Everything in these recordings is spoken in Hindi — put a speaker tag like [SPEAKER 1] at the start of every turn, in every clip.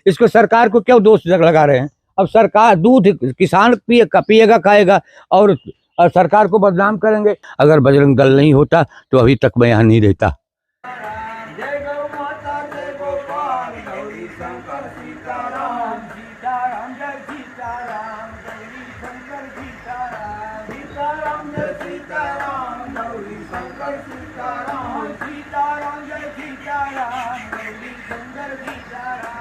[SPEAKER 1] इसको सरकार को क्यों दोष लगा रहे हैं? अब सरकार दूध किसान पिएगा खाएगा और सरकार को बदनाम करेंगे। अगर बजरंग दल नहीं होता तो अभी तक मैं यहाँ नहीं रहता।
[SPEAKER 2] जय गौ माता जय गोपाल गौरी शंकर सीताराम सीताराम जय सीताराम गौरी शंकर सीताराम सीताराम जय सीताराम गौरी शंकर सीताराम सीताराम जय सीताराम गौरी शंकर सीताराम।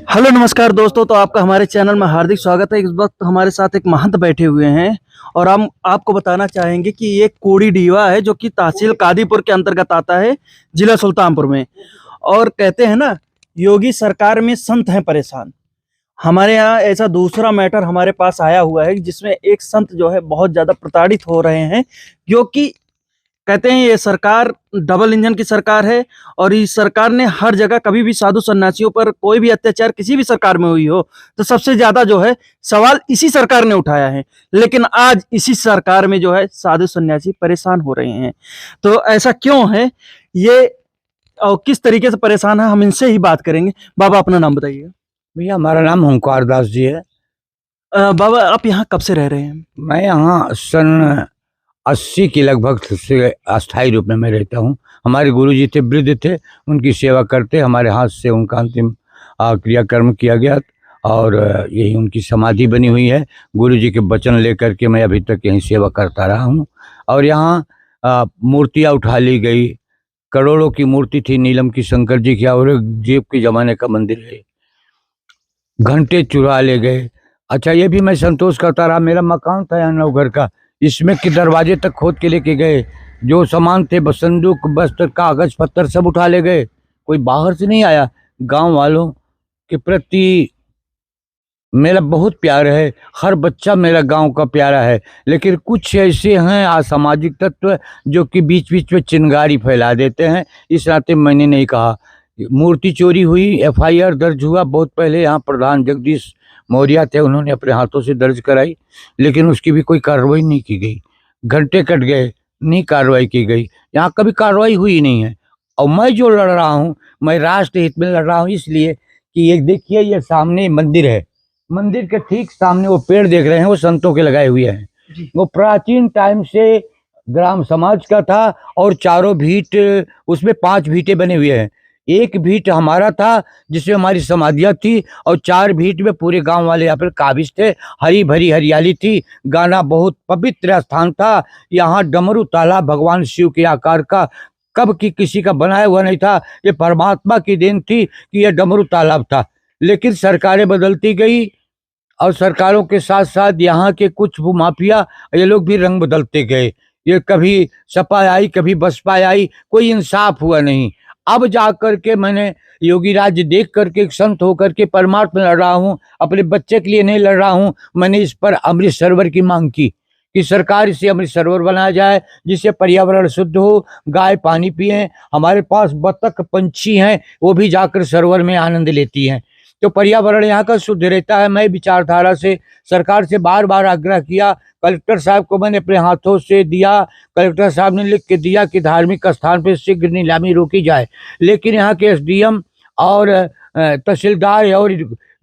[SPEAKER 3] हेलो नमस्कार दोस्तों, तो आपका हमारे चैनल में हार्दिक स्वागत है। इस वक्त हमारे साथ एक महंत बैठे हुए हैं और हम आपको बताना चाहेंगे कि ये कोड़ी डीवा है जो कि तहसील कादीपुर के अंतर्गत आता है, जिला सुल्तानपुर में। और कहते हैं ना, योगी सरकार में संत हैं परेशान। हमारे यहाँ ऐसा दूसरा मैटर हमारे पास आया हुआ है जिसमें एक संत जो है बहुत ज़्यादा प्रताड़ित हो रहे हैं, क्योंकि कहते हैं ये सरकार डबल इंजन की सरकार है और इस सरकार ने हर जगह कभी भी साधु सन्यासियों पर कोई भी अत्याचार किसी भी सरकार में हुई हो तो सबसे ज्यादा जो है सवाल इसी सरकार ने उठाया है। लेकिन आज इसी सरकार में जो है साधु सन्यासी परेशान हो रहे हैं। तो ऐसा क्यों है ये और किस तरीके से परेशान है, हम इनसे ही बात करेंगे। बाबा अपना नाम बताइए।
[SPEAKER 1] भैया हमारा नाम ओंकार दास जी है।
[SPEAKER 3] बाबा आप यहाँ कब से रह रहे हैं?
[SPEAKER 1] मैं यहाँ सन 80 के लगभग से अस्थायी रूप में मैं रहता हूँ। हमारे गुरुजी थे, वृद्ध थे, उनकी सेवा करते हमारे हाथ से उनका अंतिम क्रियाकर्म किया गया और यही उनकी समाधि बनी हुई है। गुरुजी के वचन लेकर के मैं अभी तक यहीं सेवा करता रहा हूँ। और यहाँ मूर्तियाँ उठा ली गई, करोड़ों की मूर्ति थी नीलम की शंकर जी की, और जेब के ज़माने का मंदिर है। घंटे चुरा ले गए। अच्छा, ये भी मैं संतोष करता रहा, मेरा मकान था यहाँ नवघर का, इसमें के दरवाजे तक खोद के लेके गए। जो सामान थे, संदूक, बस्तर, कागज पत्तर सब उठा ले गए। कोई बाहर से नहीं आया। गांव वालों के प्रति मेरा बहुत प्यार है, हर बच्चा मेरा गांव का प्यारा है। लेकिन कुछ ऐसे हैं असामाजिक तत्व जो कि बीच बीच में चिंगारी फैला देते हैं। इस नाते मैंने नहीं कहा। मूर्ति चोरी हुई, FIR दर्ज हुआ बहुत पहले। यहाँ प्रधान जगदीश मौर्य थे, उन्होंने अपने हाथों से दर्ज कराई, लेकिन उसकी भी कोई कार्रवाई नहीं की गई। घंटे कट गए, नहीं कार्रवाई की गई। यहाँ कभी कार्रवाई हुई नहीं है। और मैं जो लड़ रहा हूँ, मैं राष्ट्र हित में लड़ रहा हूँ, इसलिए कि ये देखिए, ये सामने मंदिर है, मंदिर के ठीक सामने वो पेड़ देख रहे हैं, वो संतों के लगाए हुए हैं। वो प्राचीन टाइम से ग्राम समाज का था और चारों भीट, उसमें 5 भीटे बने हुए हैं। एक भीट हमारा था जिसमें हमारी समाधियाँ थी, और 4 भीट में पूरे गांव वाले यहाँ पर काबिज थे। हरी भरी हरियाली थी, गाना बहुत पवित्र स्थान था। यहाँ डमरू तालाब भगवान शिव के आकार का कब की किसी का बनाया हुआ नहीं था। ये परमात्मा की देन थी कि यह डमरू तालाब था। लेकिन सरकारें बदलती गई और सरकारों के साथ साथ यहाँ के कुछ माफिया, ये लोग भी रंग बदलते गए। ये कभी सपा आई, कभी बसपा आई, कोई इंसाफ हुआ नहीं। अब जा कर के मैंने योगी राज्य देख करके एक संत होकर के परमार्थ में लड़ रहा हूँ, अपने बच्चे के लिए नहीं लड़ रहा हूँ। मैंने इस पर अमृत सरोवर की मांग की कि सरकार इसे अमृत सरोवर बनाया जाए, जिससे पर्यावरण शुद्ध हो, गाय पानी पिए। हमारे पास बतख पंछी हैं, वो भी जाकर सरोवर में आनंद लेती हैं, तो पर्यावरण यहाँ का शुद्ध रहता है। मैं विचारधारा से सरकार से बार बार आग्रह किया। कलेक्टर साहब को मैंने अपने हाथों से दिया। कलेक्टर साहब ने लिख के दिया कि धार्मिक स्थान पर शीघ्र नीलामी रोकी जाए। लेकिन यहाँ के SDM और तहसीलदार और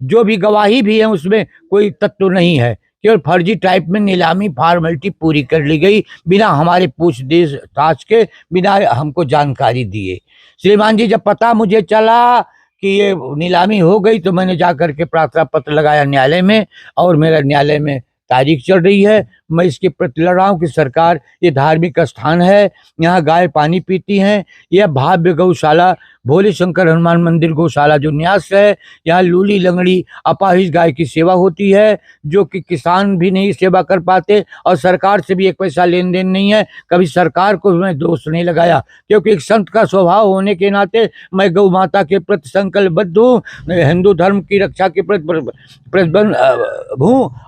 [SPEAKER 1] जो भी गवाही भी है, उसमें कोई तत्व नहीं है। केवल फर्जी टाइप में नीलामी फॉर्मेलिटी पूरी कर ली गई, बिना हमारे पूछताछ ताछ के, बिना हमको जानकारी दिए। श्रीमान जी, जब पता मुझे चला कि ये नीलामी हो गई तो मैंने जाकर के प्रार्थना पत्र लगाया न्यायालय में, और मेरा न्यायालय में तारीख चल रही है। मैं इसके प्रति लड़ रहा हूँ कि सरकार, ये धार्मिक स्थान है, यहाँ गाय पानी पीती हैं। यह भव्य गौशाला, भोले शंकर हनुमान मंदिर गौशाला जो न्यास है, यहाँ लूली लंगड़ी अपाहिज गाय की सेवा होती है, जो कि किसान भी नहीं सेवा कर पाते, और सरकार से भी एक पैसा लेन देन नहीं है। कभी सरकार को मैं दोष नहीं लगाया, क्योंकि एक संत का स्वभाव होने के नाते मैं गौ माता के प्रति संकल्पबद्ध हूँ, हिंदू धर्म की रक्षा के प्रति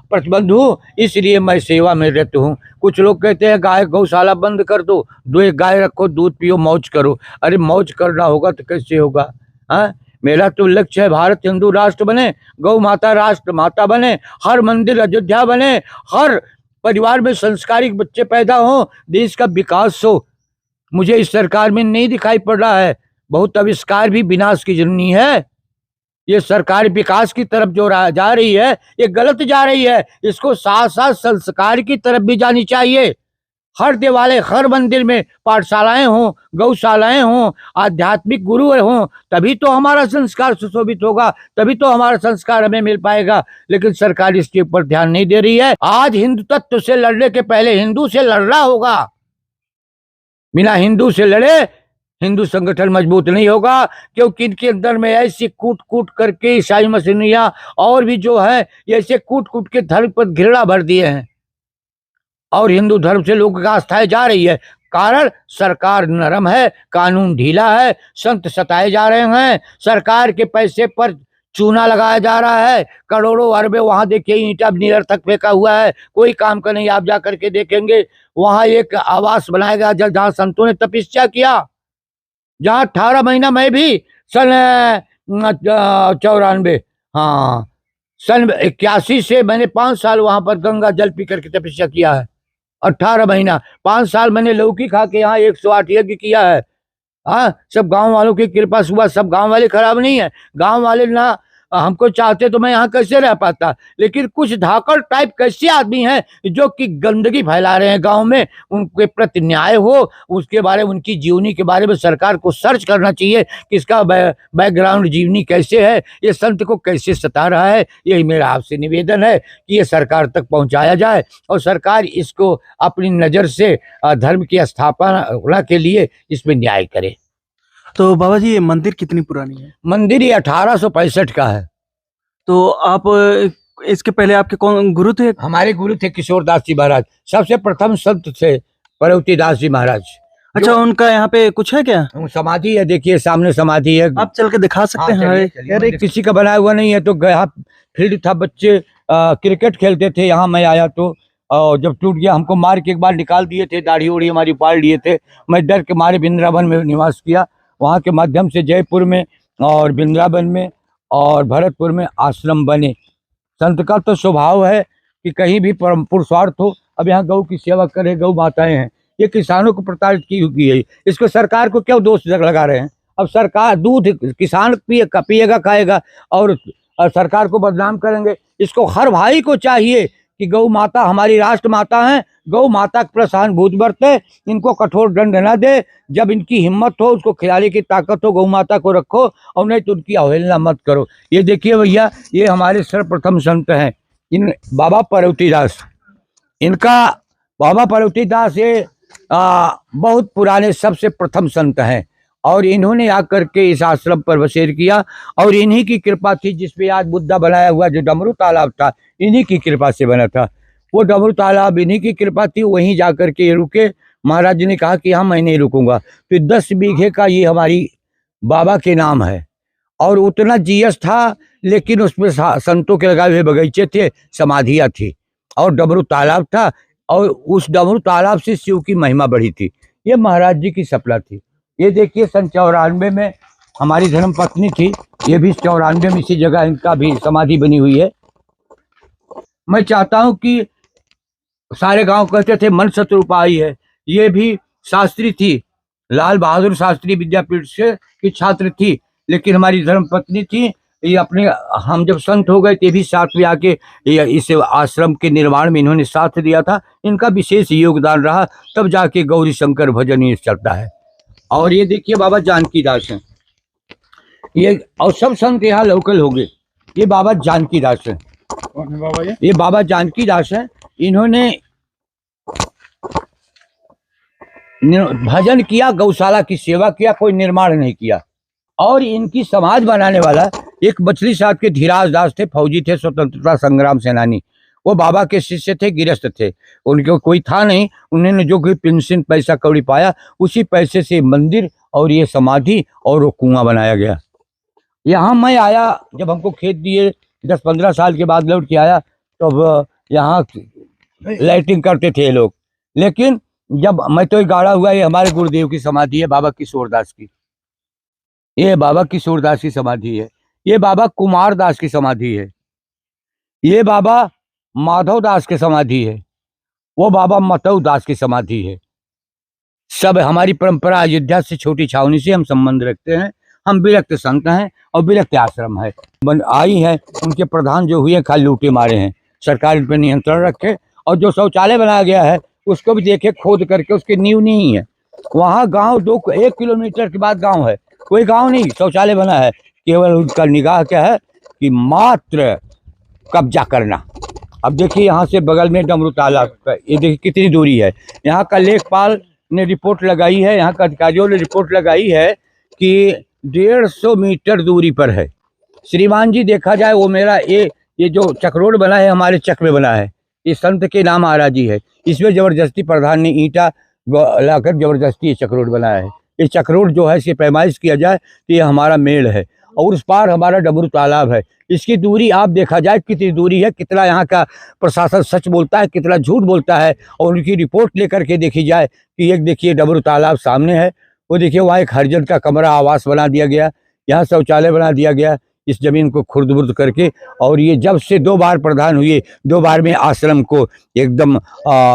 [SPEAKER 1] प्रतिबद्ध हूँ, इसलिए मैं सेवा में रहता हूँ। कुछ लोग कहते हैं गाय गौशाला बंद कर दो, 2 गाय रखो, दूध पियो, मौज करो। अरे मौज करना होगा तो कैसे होगा? हाँ, मेरा तो लक्ष्य है भारत हिंदू राष्ट्र बने, गौ माता राष्ट्र माता बने, हर मंदिर अयोध्या बने, हर परिवार में संस्कारिक बच्चे पैदा हो, देश का विकास हो। मुझे इस सरकार में नहीं दिखाई पड़ रहा है। बहुत आविष्कार भी विनाश की जननी है। ये सरकार विकास की तरफ जो जा रही है ये गलत जा रही है। इसको साथ साथ संस्कार की तरफ भी जानी चाहिए। हर देवालय, हर मंदिर में पाठशालाएं हों, गौशालाएं हों, आध्यात्मिक गुरु हों, तभी तो हमारा संस्कार सुशोभित होगा, तभी तो हमारा संस्कार हमें मिल पाएगा। लेकिन सरकार इसके ऊपर ध्यान नहीं दे रही है। आज हिंदू तत्व से लड़ने के पहले हिंदू से लड़ना होगा। बिना हिंदू से लड़े हिंदू संगठन मजबूत नहीं होगा, क्योंकि इनके अंदर में ऐसी कूट कूट करके ईसाई मसीनिया और भी जो है ऐसे कूट कूट के धर्म पर घृणा भर दिए हैं और हिंदू धर्म से लोगों की आस्थाएं जा रही है। कारण सरकार नरम है, कानून ढीला है, संत सताए जा रहे हैं, सरकार के पैसे पर चूना लगाया जा रहा है, करोड़ों अरबे। वहां देखिए ईंटा निरर्थक फेंका हुआ है, कोई काम का नहीं। आप जा करके देखेंगे वहां एक आवास बनाया गया जहां संतों ने तपस्या किया, जहां 18 महीना मैं भी सन 94, हाँ सन 81 से मैंने 5 साल वहां पर गंगा जल पी करके तपस्या किया है। 18 महीना 5 साल मैंने लौकी खा के यहाँ 108 यज्ञ किया है। हाँ, सब गांव वालों की कृपा से हुआ। सब गांव वाले खराब नहीं है, गांव वाले ना हमको चाहते तो मैं यहाँ कैसे रह पाता। लेकिन कुछ धाकड़ टाइप कैसे आदमी हैं जो कि गंदगी फैला रहे हैं गांव में, उनके प्रति न्याय हो, उसके बारे में, उनकी जीवनी के बारे में सरकार को सर्च करना चाहिए कि इसका बैकग्राउंड जीवनी कैसे है, ये संत को कैसे सता रहा है। यही मेरा आपसे निवेदन है कि ये सरकार तक पहुंचाया जाए और सरकार इसको अपनी नज़र से धर्म की स्थापना के लिए इसमें न्याय करे।
[SPEAKER 3] तो बाबा जी, ये मंदिर कितनी पुरानी है?
[SPEAKER 1] मंदिर ये 1865 का है।
[SPEAKER 3] तो आप इसके पहले आपके कौन गुरु थे?
[SPEAKER 1] हमारे गुरु थे किशोरदास जी महाराज, सबसे प्रथम संत थे परवती दास जी महाराज।
[SPEAKER 3] अच्छा, उनका यहाँ पे कुछ है क्या?
[SPEAKER 1] समाधि है, देखिए सामने समाधि है।
[SPEAKER 3] आप चल के दिखा सकते हैं?
[SPEAKER 1] अरे किसी का बनाया हुआ नहीं है। तो गया फील्ड था, बच्चे क्रिकेट खेलते थे, यहाँ मैं आया तो और जब टूट गया हमको मार के एक बार निकाल दिए थे, दाढ़ी उड़ी हमारी उपाड़ लिए थे। मैं डर के मारे वृंदावन में निवास किया, वहाँ के माध्यम से जयपुर में और वृंदावन में और भरतपुर में आश्रम बने। संत का तो स्वभाव है कि कहीं भी पुरुषार्थ हो। अब यहाँ गौ की सेवा करे, गौ माताएं हैं, ये किसानों को प्रताड़ित की हुई है। इसको सरकार को क्यों दोष लगा रहे हैं? अब सरकार दूध किसान पिएगा खाएगा और सरकार को बदनाम करेंगे। इसको हर भाई को चाहिए कि गौ माता हमारी राष्ट्र माता है, गौ माता के सहानुभूति बरते, इनको कठोर दंड न दे। जब इनकी हिम्मत हो, उसको खिलाने की ताकत हो, गौ माता को रखो और नहीं तो उनकी अवहेलना मत करो। ये देखिए भैया, ये हमारे सर्वप्रथम संत हैं, इन बाबा परवती दास। इनका बाबा परवती दास ये बहुत पुराने सबसे प्रथम संत हैं और इन्होंने आकर के इस आश्रम पर बसेर किया और इन्हीं की कृपा थी जिसपे आज बुद्धा बनाया हुआ जो डमरू तालाब था, इन्हीं की कृपा से बना था। वो डमरू तालाब इन्हीं की कृपा थी, वहीं जाकर के रुके। महाराज जी ने कहा कि हाँ मैं नहीं रुकूंगा। तो 10 बीघे का ये हमारी बाबा के नाम है और उतना जीएस था, लेकिन उसमें संतों के लगाए हुए बगीचे थे, समाधियाँ थी और डमरू तालाब था और उस डमरू तालाब से शिव की महिमा बढ़ी थी। ये महाराज जी की सपना थी। ये देखिए सन 94 में हमारी धर्म पत्नी थी, ये भी 94 में इसी जगह इनका भी समाधि बनी हुई है। मैं चाहता हूं कि सारे गांव कहते थे मन शत्रुपाई है, ये भी शास्त्री थी, लाल बहादुर शास्त्री विद्यापीठ से की छात्र थी, लेकिन हमारी धर्म पत्नी थी। ये अपने हम जब संत हो गए थे भी साथ में आके इस आश्रम के निर्माण में इन्होंने साथ दिया था। इनका विशेष योगदान रहा, तब जाके गौरी शंकर भजन ये चलता है। और ये देखिए बाबा जानकी दास हैं, ये और सब संत यहाँ लोकल हो गए। ये बाबा जानकी दास हैं।
[SPEAKER 2] कौन है बाबा
[SPEAKER 1] ये बाबा जानकी दास हैं। इन्होंने भजन किया, गौशाला की सेवा किया, कोई निर्माण नहीं किया। और इनकी समाज बनाने वाला एक बछली साहब के धीराज दास थे, फौजी थे, स्वतंत्रता संग्राम सेनानी। वो बाबा के शिष्य थे, गिरस्थ थे, उनके कोई था नहीं। उन्होंने जो कोई पेंशन पैसा कौड़ी पाया, उसी पैसे से मंदिर और ये समाधि और वो कुआं बनाया गया। यहाँ मैं आया जब हमको खेत दिए, 10-15 साल के बाद लौट के आया, तो अब यहाँ लाइटिंग करते थे लोग। लेकिन जब मैं तो गाड़ा हुआ, ये हमारे गुरुदेव की समाधि है, बाबा किशोरदास की। ये बाबा किशोरदास की समाधि है। ये बाबा कुमार दास की समाधि है। ये बाबा माधव दास की समाधि है। वो बाबा मतऊ दास की समाधि है। सब हमारी परंपरा अयोध्या से, छोटी छावनी से हम संबंध रखते हैं। हम विरक्त संत हैं और विरक्त आश्रम है। आई है, उनके प्रधान जो हुए खाली लूटे मारे हैं। सरकार इन पर नियंत्रण रखे और जो शौचालय बनाया गया है उसको भी देखे खोद करके, उसकी नींव नहीं है। वहाँ गांव 1 किलोमीटर के बाद गांव है, कोई गांव नहीं, शौचालय बना है। केवल उनका निगाह क्या है कि मात्र कब्जा करना। अब देखिए यहाँ से बगल में डमरू तालाब का, ये देखिए कितनी दूरी है। यहाँ का लेखपाल ने रिपोर्ट लगाई है, यहाँ का अधिकारियों ने रिपोर्ट लगाई है कि 150 मीटर दूरी पर है। श्रीमान जी देखा जाए, वो मेरा ये जो चक्रोड बना है हमारे चक में बना है, ये संत के नाम आराजी है। इसमें जबरदस्ती प्रधान ने ईंटा लाकर जबरदस्ती ये चक्रोड बनाया है। ये चक्रोड जो है इसे पैमाइश किया जाए तो ये हमारा मेल है और उस पार हमारा डमरू तालाब है। इसकी दूरी आप देखा जाए कितनी दूरी है, कितना यहाँ का प्रशासन सच बोलता है, कितना झूठ बोलता है। और उनकी रिपोर्ट लेकर के देखी जाए कि एक देखिए डमरू तालाब सामने है, वो देखिए वहाँ एक हरिजन का कमरा आवास बना दिया गया, यहाँ शौचालय बना दिया गया इस जमीन को खुर्द बुर्द करके। और ये जब से 2 बार प्रधान हुए, 2 बार में आश्रम को एकदम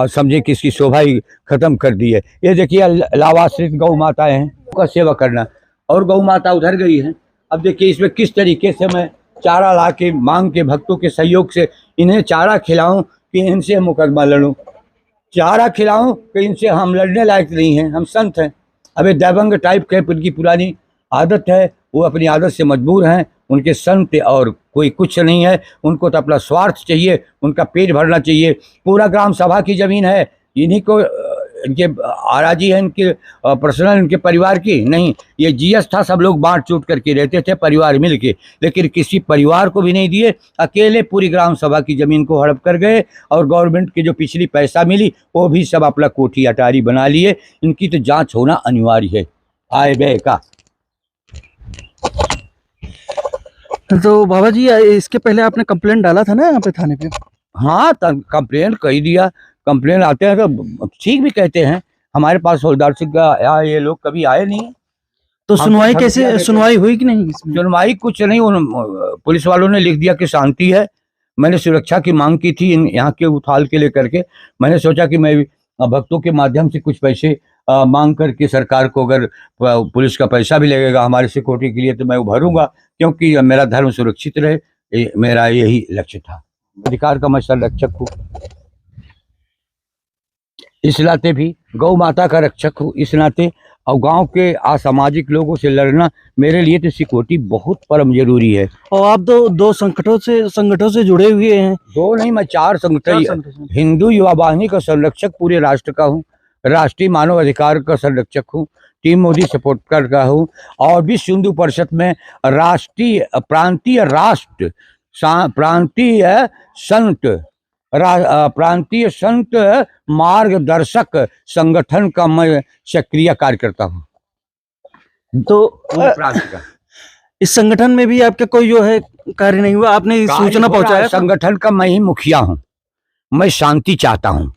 [SPEAKER 1] समझे कि इसकी शोभा ही खत्म कर दी है। ये देखिए लावाश्रित गौ माताएं हैं, उनका सेवा करना, और गौ माता उधर गई है। अब देखिए इसमें किस तरीके से मैं चारा ला के मांग के भक्तों के सहयोग से इन्हें चारा खिलाऊं कि इनसे मुकदमा लड़ूं, चारा खिलाऊं कि इनसे हम लड़ने लायक नहीं हैं, हम संत हैं। अब ये दैवंग टाइप के उनकी पुरानी आदत है, वो अपनी आदत से मजबूर हैं। उनके संत और कोई कुछ नहीं है, उनको तो अपना स्वार्थ चाहिए, उनका पेट भरना चाहिए। पूरा ग्राम सभा की जमीन है, इन्हीं को इनके आराजी है, इनके पर्सनल इनके परिवार की नहीं। ये जीएस था, सब लोग बांट चूट करके रहते थे परिवार मिल के, लेकिन किसी परिवार को भी नहीं दिए। अकेले पूरी ग्राम सभा की ज़मीन को हड़प कर गए और गवर्नमेंट की जो पिछली पैसा मिली वो भी सब अपना कोठी अटारी बना लिए। इनकी तो जांच होना अनिवार्य है। आए बे का
[SPEAKER 3] तो बाबा जी, इसके पहले आपने कंप्लेंट डाला था ना यहाँ पे थाने पे?
[SPEAKER 1] हाँ, कंप्लेन कही दिया। कंप्लेन आते हैं तो ठीक भी कहते हैं। हमारे पास हवलदार सिंह का ये लोग कभी आए नहीं।
[SPEAKER 3] तो
[SPEAKER 1] हम
[SPEAKER 3] सुनवाई
[SPEAKER 1] तो
[SPEAKER 3] कैसे, सुनवाई हुई कि नहीं इसमें?
[SPEAKER 1] सुनवाई कुछ नहीं, पुलिस वालों ने लिख दिया कि शांति है। मैंने सुरक्षा की मांग की थी यहाँ के उथाल के लेकर के। मैंने सोचा कि मैं भक्तों के माध्यम से कुछ पैसे मांग करके सरकार को, अगर पुलिस का पैसा भी लगेगा हमारे सिक्योरिटी के लिए तो मैं उभरूंगा, क्योंकि मेरा धर्म सुरक्षित रहे, मेरा यही लक्ष्य था। अधिकार का मैं संरक्षक हूँ, इस नाते भी गौ माता का रक्षक हूँ इस नाते। और गांव के असामाजिक लोगों से लड़ना मेरे लिए तो सिक्योरिटी बहुत परम जरूरी है।
[SPEAKER 3] और आप दो संगठनों से जुड़े हुए हैं?
[SPEAKER 1] 2 नहीं, मैं 4 संगठन, हिंदू युवा वाहिनी का संरक्षक पूरे राष्ट्र का हूँ, राष्ट्रीय मानव अधिकार का संरक्षक हूँ, टीम मोदी सपोर्टर का हूँ, और विश्व हिंदू परिषद में राष्ट्रीय प्रांतीय संत मार्गदर्शक संगठन का मैं सक्रिय कार्यकर्ता हूँ।
[SPEAKER 3] तो इस संगठन में भी आपका कोई जो है कार्य नहीं हुआ? आपने सूचना पहुंचाया?
[SPEAKER 1] संगठन का मैं ही मुखिया हूँ। मैं शांति चाहता हूँ,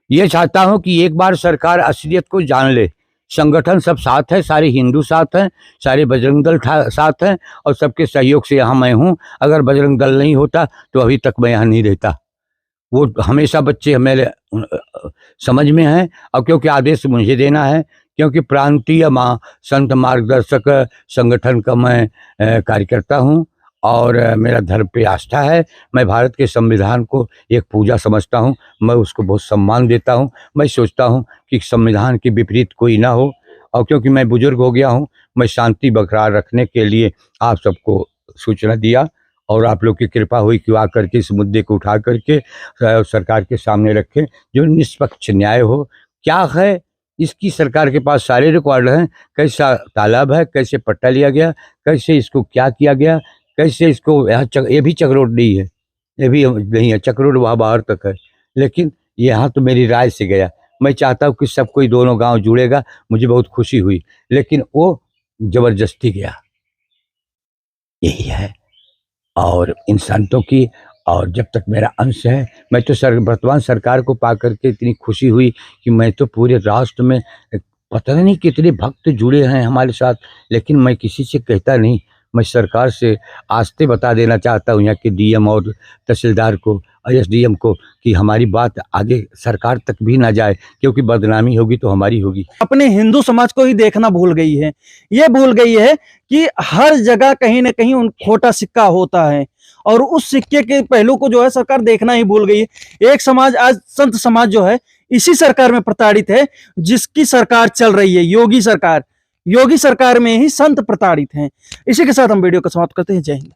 [SPEAKER 1] ये चाहता हूँ कि एक बार सरकार असलियत को जान ले। संगठन सब साथ है, सारे हिंदू साथ हैं, सारे बजरंग दल साथ हैं, और सबके सहयोग से यहाँ मैं हूँ। अगर बजरंग दल नहीं होता तो अभी तक मैं यहाँ नहीं रहता। वो हमेशा बच्चे मेरे समझ में हैं, और क्योंकि आदेश मुझे देना है, क्योंकि प्रांतीय संत मार्गदर्शक संगठन का मैं कार्यकर्ता हूँ और मेरा धर्म पे आस्था है। मैं भारत के संविधान को एक पूजा समझता हूँ, मैं उसको बहुत सम्मान देता हूँ। मैं सोचता हूँ कि संविधान के विपरीत कोई ना हो, और क्योंकि मैं बुजुर्ग हो गया हूँ, मैं शांति बरकरार रखने के लिए आप सबको सूचना दिया, और आप लोग की कृपा हुई कि आ करके इस मुद्दे को उठा करके सरकार के सामने रखें, जो निष्पक्ष न्याय हो। क्या है इसकी, सरकार के पास सारे रिकॉर्ड हैं, कैसा तालाब है, कैसे पट्टा लिया गया, कैसे इसको क्या किया गया, कैसे इसको यहाँ ये भी चक्रोड नहीं है, ये भी नहीं है, चक्रोड वहाँ बाहर तक है, लेकिन यहाँ तो मेरी राय से गया। मैं चाहता हूँ कि सब कोई दोनों गांव जुड़ेगा, मुझे बहुत खुशी हुई, लेकिन वो जबरदस्ती गया, यही है। और इन संतों की, और जब तक मेरा अंश है, मैं तो वर्तमान सरकार को पा करके इतनी खुशी हुई कि मैं तो पूरे राष्ट्र में पता नहीं कितने भक्त जुड़े हैं हमारे साथ, लेकिन मैं किसी से कहता नहीं, मैं सरकार से आस्ते बता देना चाहता हूँ यहाँ के डीएम और तहसीलदार को, एसडीएम को, कि हमारी बात आगे सरकार तक भी ना जाए, क्योंकि बदनामी होगी तो हमारी होगी।
[SPEAKER 3] अपने हिंदू समाज को ही देखना भूल गई है। ये भूल गई है कि हर जगह कहीं ना कहीं उन खोटा सिक्का होता है, और उस सिक्के के पहलू को जो है सरकार देखना ही भूल गई है। एक समाज, आज संत समाज जो है इसी सरकार में प्रताड़ित है, जिसकी सरकार चल रही है योगी सरकार। योगी सरकार में ही संत प्रताड़ित हैं। इसी के साथ हम वीडियो को समाप्त करते हैं। जय हिंद।